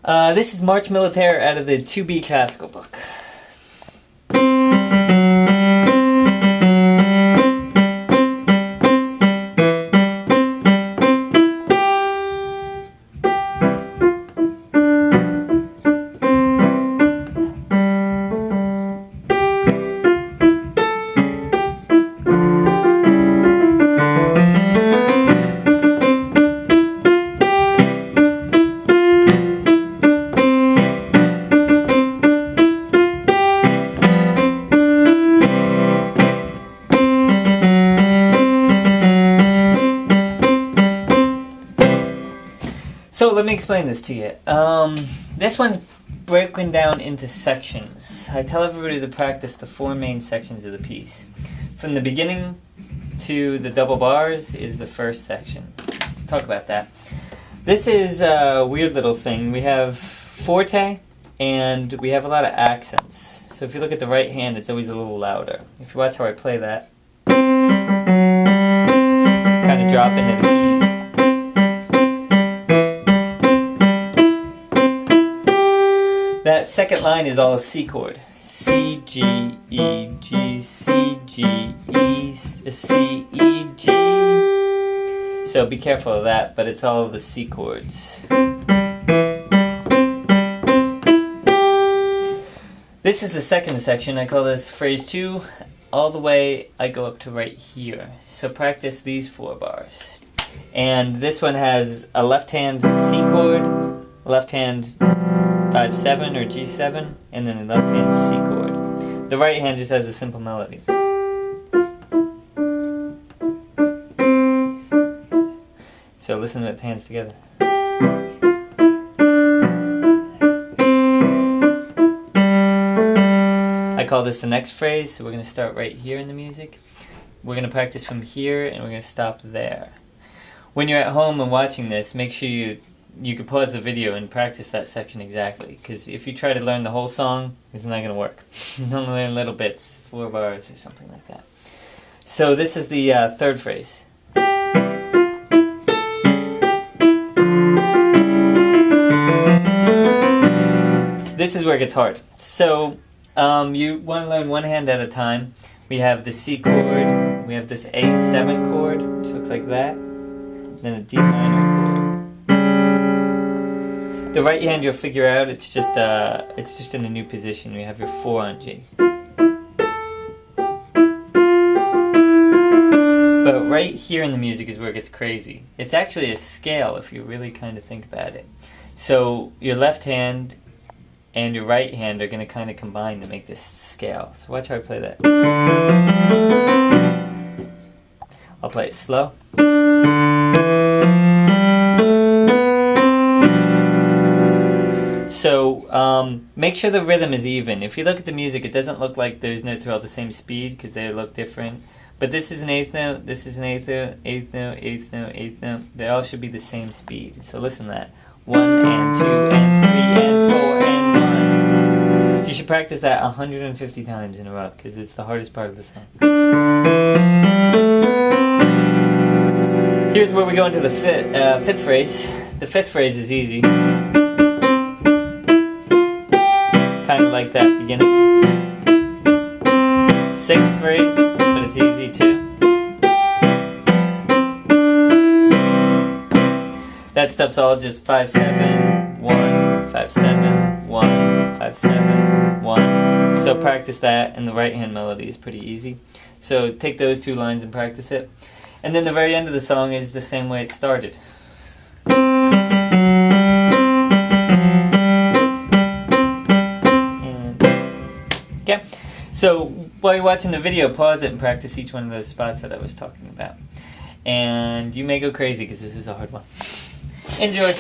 This is March Militaire out of the 2B classical book. So let me explain this to you. This one's broken down into sections. I tell everybody to practice the 4 main sections of the piece. From the beginning to the double bars is the first section. Let's talk about that. This is a weird little thing. We have forte and we have a lot of accents. So if you look at the right hand, it's always a little louder. If you watch how I play that, kind of drop into the keys. That second line is all a C chord. C, G, E, G, C, G, E, C, E, G. So be careful of that, but it's all the C chords. This is the second section. I call this phrase 2. All the way I go up to right here. So practice these 4 bars. And this one has a left hand C chord, left hand 5-7 or G7, and then a left hand C chord. The right hand just has a simple melody. So listen to the hands together. I call this the next phrase, so we're going to start right here in the music. We're going to practice from here, and we're going to stop there. When you're at home and watching this, make sure you can pause the video and practice that section exactly, because if you try to learn the whole song, it's not going to work. You only learn little bits, 4 bars or something like that. So this is the third phrase. This is where it gets hard. So you want to learn one hand at a time. We have the C chord, we have this A7 chord, which looks like that, then a D minor chord. The right hand you'll figure out, it's just in a new position. You have your 4 on G. But right here in the music is where it gets crazy. It's actually a scale if you really kind of think about it. So your left hand and your right hand are going to kind of combine to make this scale. So watch how I play that. I'll play it slow. So make sure the rhythm is even. If you look at the music, it doesn't look like those notes are all the same speed because they look different. But this is an eighth note, this is an eighth note, eighth note, eighth note, eighth note. They all should be the same speed. So listen to that. 1 and 2 and 3 and 4 and 1. You should practice that 150 times in a row because it's the hardest part of the song. Here's where we go into the fifth phrase. The fifth phrase is easy. Kind of like that beginning. Sixth phrase, but it's easy too. That stuff's all just 5-7, 1, 5-7, 1, 5-7, 1. So practice that, and the right hand melody is pretty easy. So take those 2 lines and practice it. And then the very end of the song is the same way it started. Okay, so while you're watching the video, pause it and practice each one of those spots that I was talking about. And you may go crazy because this is a hard one. Enjoy!